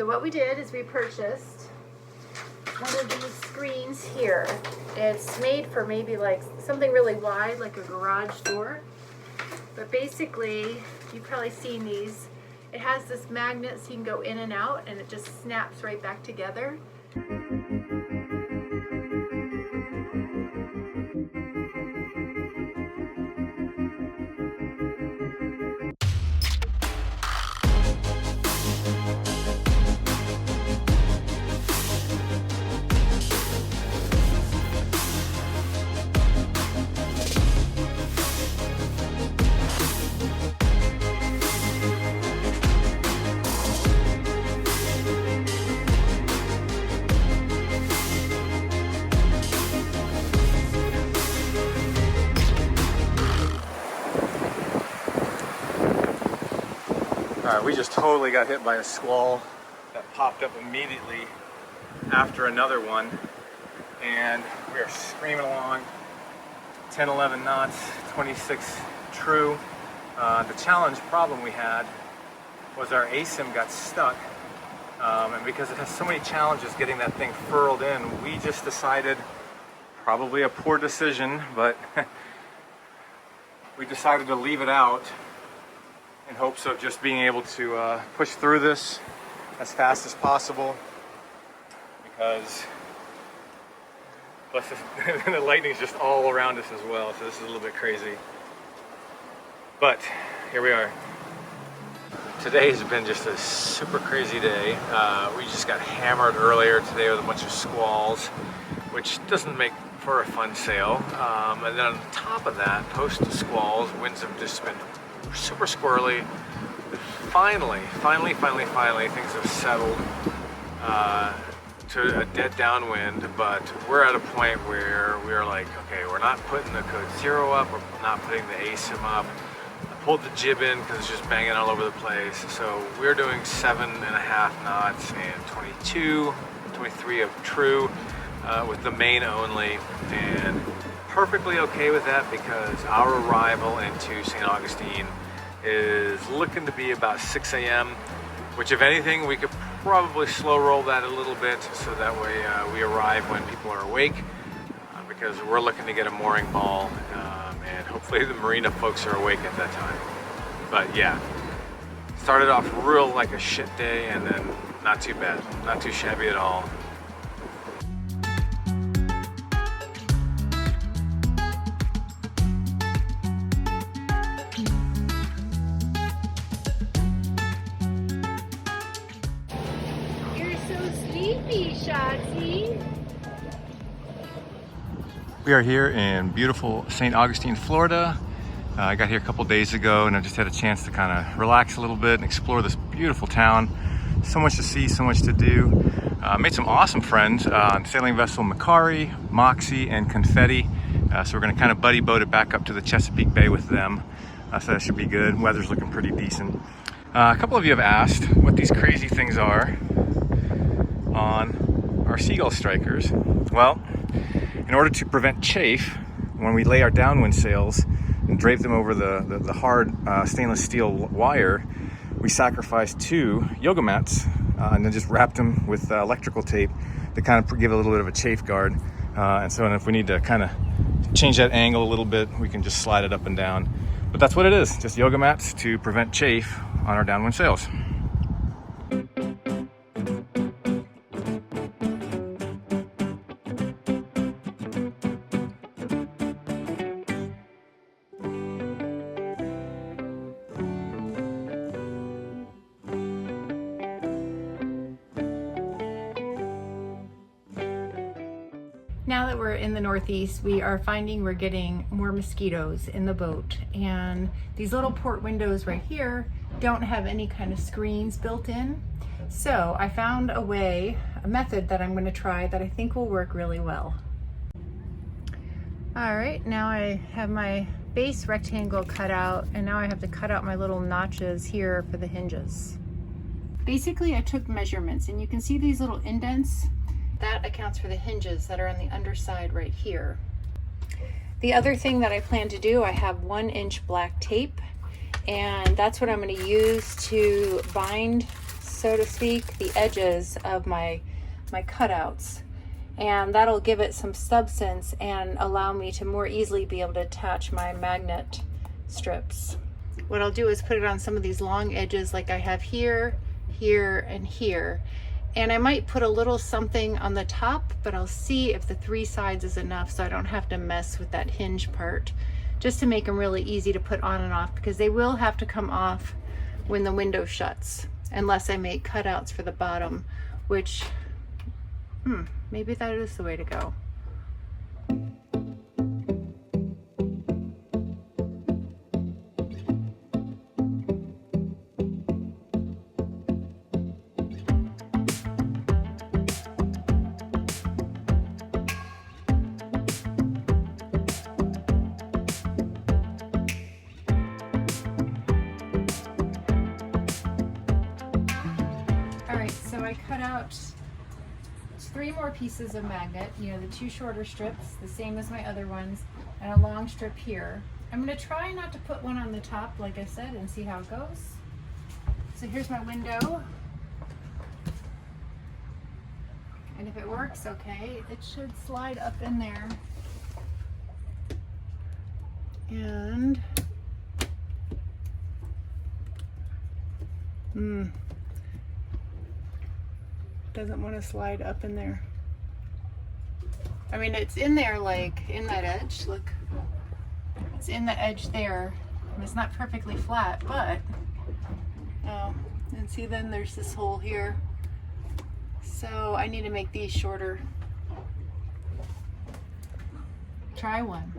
So what we did is we purchased one of these screens here. It's made for maybe like something really wide, like a garage door. But basically, you've probably seen these. It has this magnet so you can go in and out, and it just snaps right back together. Alright, we just totally got hit by a squall that popped up immediately after another one, and we are screaming along 10, 11 knots, 26 true. The challenge problem we had was our ASIM got stuck, and because it has so many challenges getting that thing furled in, we just decided, probably a poor decision, but we decided to leave it out in hopes of just being able to push through this as fast as possible, because the lightning's just all around us as well, so this is a little bit crazy. But here we are. Today has been just a super crazy day. We just got hammered earlier today with a bunch of squalls, which doesn't make for a fun sail. And then on top of that, post squalls, winds have just been super squirrely. Finally, things have settled to a dead downwind, but we're at a point where we're like, okay, we're not putting the code 0 up, we're not putting the ASIM up. I pulled the jib in because it's just banging all over the place. So we're doing 7.5 knots and 22, 23 of true with the main only, and perfectly okay with that because our arrival into Saint Augustine is looking to be about 6 a.m., which if anything, we could probably slow roll that a little bit so that way we arrive when people are awake, because we're looking to get a mooring ball, and hopefully the marina folks are awake at that time. But yeah, started off real like a shit day, and then not too bad, not too shabby at all. We are here in beautiful Saint Augustine, Florida. I got here a couple days ago, and I just had a chance to kind of relax a little bit and explore this beautiful town. So much to see, so much to do. Made some awesome friends on sailing vessel Meraki, Moxie, and Confetti. So we're going to kind of buddy boat it back up to the Chesapeake Bay with them. So that should be good. Weather's looking pretty decent. A couple of you have asked what these crazy things are on our seagull strikers. Well, in order to prevent chafe, when we lay our downwind sails and drape them over the hard stainless steel wire, we sacrificed 2 yoga mats and then just wrapped them with electrical tape to kind of give a little bit of a chafe guard. And so if we need to kind of change that angle a little bit, we can just slide it up and down. But that's what it is, just yoga mats to prevent chafe on our downwind sails. Now that we're in the Northeast, we are finding we're getting more mosquitoes in the boat, and these little port windows right here don't have any kind of screens built in. So I found a method that I'm going to try that I think will work really well. All right, now I have my base rectangle cut out, and now I have to cut out my little notches here for the hinges. Basically, I took measurements, and you can see these little indents. That accounts for the hinges that are on the underside right here. The other thing that I plan to do, I have 1-inch black tape, and that's what I'm going to use to bind so to speak, the edges of my cutouts. And that'll give it some substance and allow me to more easily be able to attach my magnet strips. What I'll do is put it on some of these long edges like I have here, here, and here. And I might put a little something on the top, but I'll see if the 3 sides is enough so I don't have to mess with that hinge part, just to make them really easy to put on and off, because they will have to come off when the window shuts, unless I make cutouts for the bottom, which, maybe that is the way to go. So I cut out 3 more pieces of magnet, you know, the 2 shorter strips, the same as my other ones, and a long strip here. I'm going to try not to put one on the top, like I said, and see how it goes. So here's my window. And if it works okay, it should slide up in there. And doesn't want to slide up in there. I mean, it's in there, like in that edge. Look, it's in the edge there. And it's not perfectly flat, but and see, then there's this hole here. So I need to make these shorter. Try one.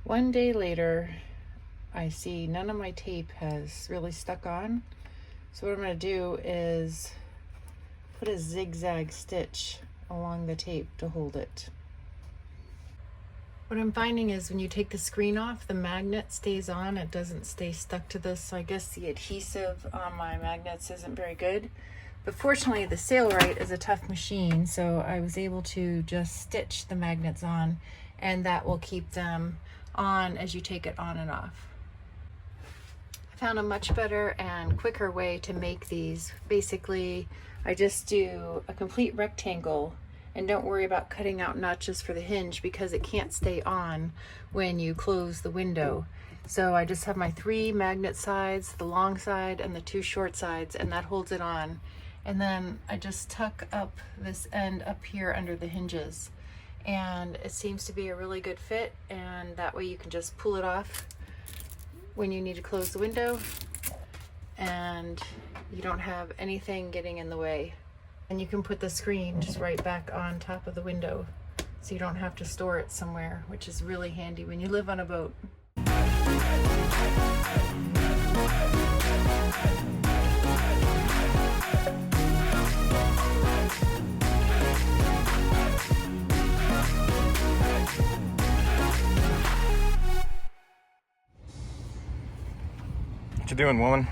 One day later, I see none of my tape has really stuck on. So what I'm going to do is put a zigzag stitch along the tape to hold it. What I'm finding is when you take the screen off, the magnet stays on. It doesn't stay stuck to this. So I guess the adhesive on my magnets isn't very good. But fortunately, the Sailrite is a tough machine, so I was able to just stitch the magnets on, and that will keep them on as you take it on and off. I found a much better and quicker way to make these. Basically, I just do a complete rectangle and don't worry about cutting out notches for the hinge because it can't stay on when you close the window. So I just have my 3 magnet sides, the long side and the 2 short sides, and that holds it on. And then I just tuck up this end up here under the hinges. And it seems to be a really good fit, and that way you can just pull it off when you need to close the window and you don't have anything getting in the way. And you can put the screen just right back on top of the window so you don't have to store it somewhere, which is really handy when you live on a boat. What you doing, woman?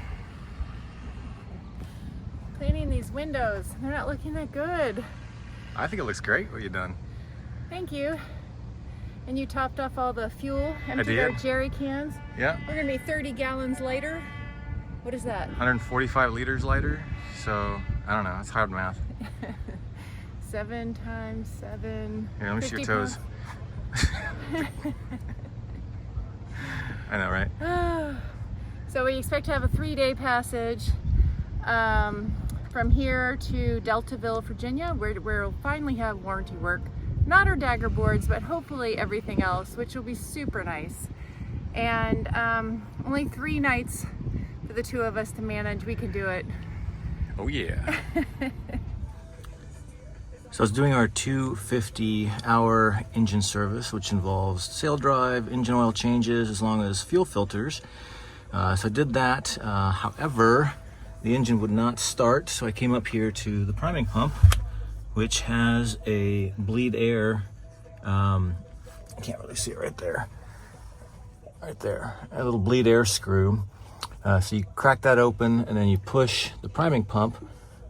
Cleaning these windows. They're not looking that good. I think it looks great. What you done? Thank you. And you topped off all the fuel, I emptied did. our jerry cans. Yeah. We're gonna be 30 gallons lighter. What is that? 145 liters lighter. So I don't know. It's hard math. 7 times 7. Here, let me see your toes. I know, right? So we expect to have a 3-day passage from here to Deltaville, Virginia, where we'll finally have warranty work. Not our dagger boards, but hopefully everything else, which will be super nice. And only 3 nights for the 2 of us to manage. We can do it. Oh yeah. So I was doing our 250-hour engine service, which involves sail drive, engine oil changes, as long as fuel filters. So I did that. However, the engine would not start, so I came up here to the priming pump, which has a bleed air. I can't really see it right there. right there, a little bleed air screw. So you crack that open and then you push the priming pump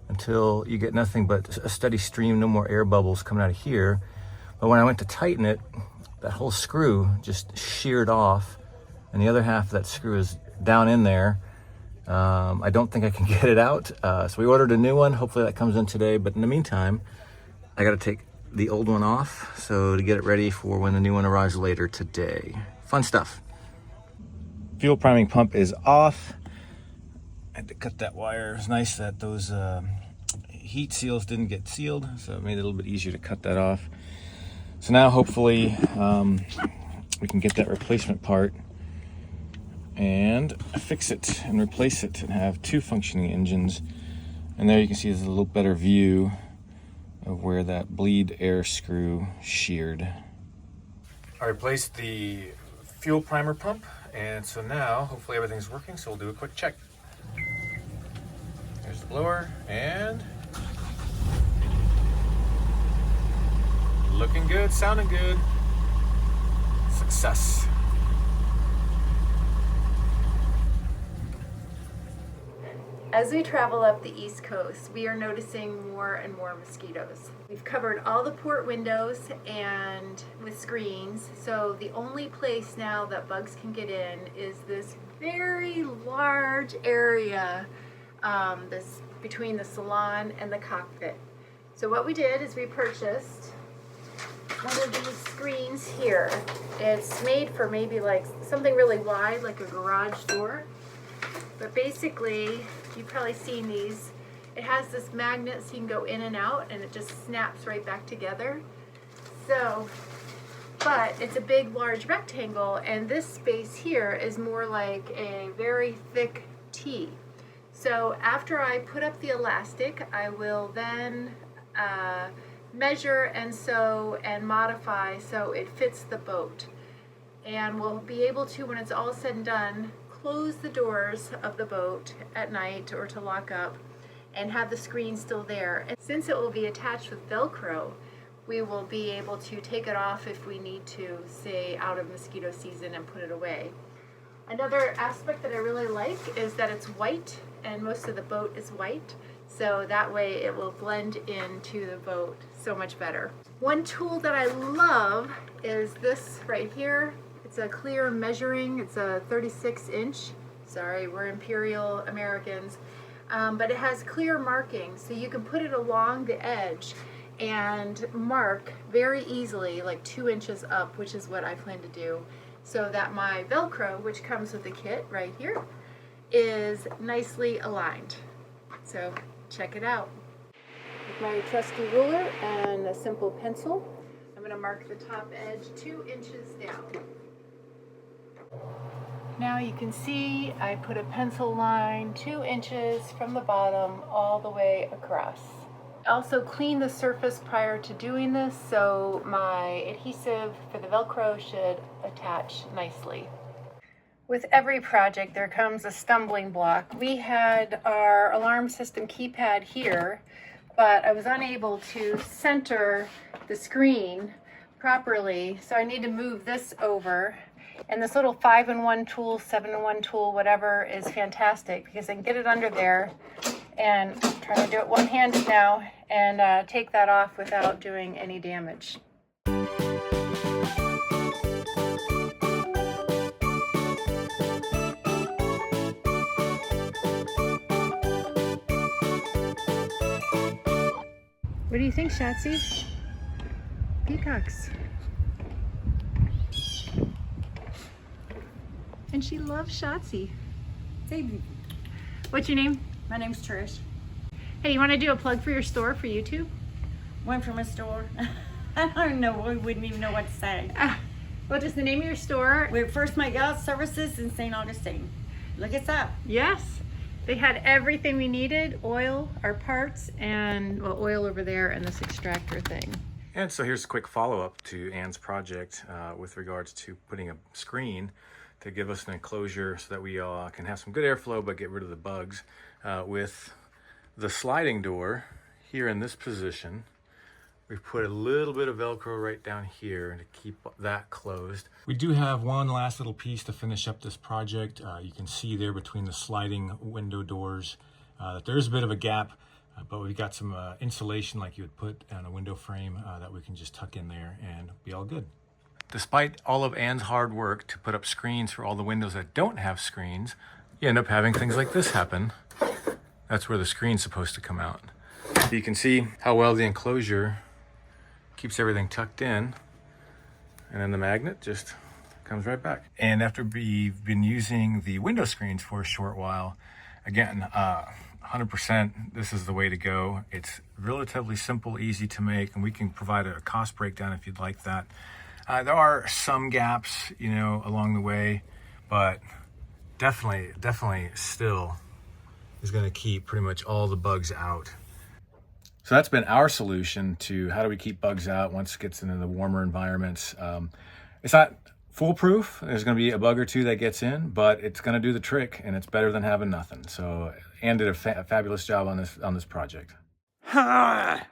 until you get nothing but a steady stream, no more air bubbles coming out of here. But when I went to tighten it, that whole screw just sheared off, and the other half of that screw is down in there. I don't think I can get it out. So we ordered a new one. Hopefully that comes in today. But in the meantime, I got to take the old one off, so to get it ready for when the new one arrives later today. Fun stuff. Fuel priming pump is off. I had to cut that wire. It's nice that those heat seals didn't get sealed, so it made it a little bit easier to cut that off. So now hopefully we can get that replacement part and fix it and replace it and have two functioning engines. And there you can see there's a little better view of where that bleed air screw sheared. I replaced the fuel primer pump, and so now hopefully everything's working, so we'll do a quick check. There's the blower, and looking good, sounding good. Success. As we travel up the East Coast, we are noticing more and more mosquitoes. We've covered all the port windows and with screens, so the only place now that bugs can get in is this very large area this between the salon and the cockpit. So what we did is we purchased one of these screens here. It's made for maybe like something really wide, like a garage door. But basically, you've probably seen these. It has this magnet so you can go in and out, and it just snaps right back together. So, but it's a big, large rectangle, and this space here is more like a very thick T. So after I put up the elastic, I will then measure and sew and modify so it fits the boat. And we'll be able to, when it's all said and done, close the doors of the boat at night or to lock up and have the screen still there. And since it will be attached with Velcro, we will be able to take it off if we need to, say out of mosquito season, and put it away. Another aspect that I really like is that it's white, and most of the boat is white, so that way it will blend into the boat so much better. One tool that I love is this right here. It's a clear measuring, it's a 36-inch. Sorry, we're Imperial Americans. But it has clear markings, so you can put it along the edge and mark very easily, like 2 inches up, which is what I plan to do, so that my Velcro, which comes with the kit right here, is nicely aligned. So check it out. With my trusty ruler and a simple pencil, I'm going to mark the top edge 2 inches down. Now you can see I put a pencil line 2 inches from the bottom all the way across. I also cleaned the surface prior to doing this, so my adhesive for the Velcro should attach nicely. With every project there comes a stumbling block. We had our alarm system keypad here, but I was unable to center the screen properly, so I need to move this over. And this little 5-in-1 tool, 7-in-1 tool, whatever, is fantastic because I can get it under there, and I'm trying to do it one-handed now, and take that off without doing any damage. What do you think, Shatsy? Peacocks. And she loves Shotzi. Hey, What's your name? my name's Trish. Hey, you want to do a plug for your store for YouTube? Went from a store. I don't know. We wouldn't even know what to say. What is the name of your store? We're First My God Services in Saint Augustine. Look us up. Yes. They had everything we needed, oil, our parts, and well, oil over there, and this extractor thing. And so here's a quick follow-up to Anne's project with regards to putting a screen to give us an enclosure so that we can have some good airflow but get rid of the bugs. With the sliding door here in this position, We've put a little bit of Velcro right down here to keep that closed. We do have one last little piece to finish up this project. You can see there between the sliding window doors that there's a bit of a gap, but we've got some insulation like you would put on a window frame that we can just tuck in there and be all good. Despite all of Anne's hard work to put up screens for all the windows that don't have screens, you end up having things like this happen. That's where the screen's supposed to come out. You can see how well the enclosure keeps everything tucked in, and then the magnet just comes right back. And after we've been using the window screens for a short while, again, 100%, this is the way to go. It's relatively simple, easy to make, and we can provide a cost breakdown if you'd like that. There are some gaps, you know, along the way, but definitely still is going to keep pretty much all the bugs out. So that's been our solution to how do we keep bugs out once it gets into the warmer environments. It's not foolproof. There's going to be a bug or two that gets in, but it's going to do the trick, and it's better than having nothing. So Anne did a fabulous job on this project. Ha!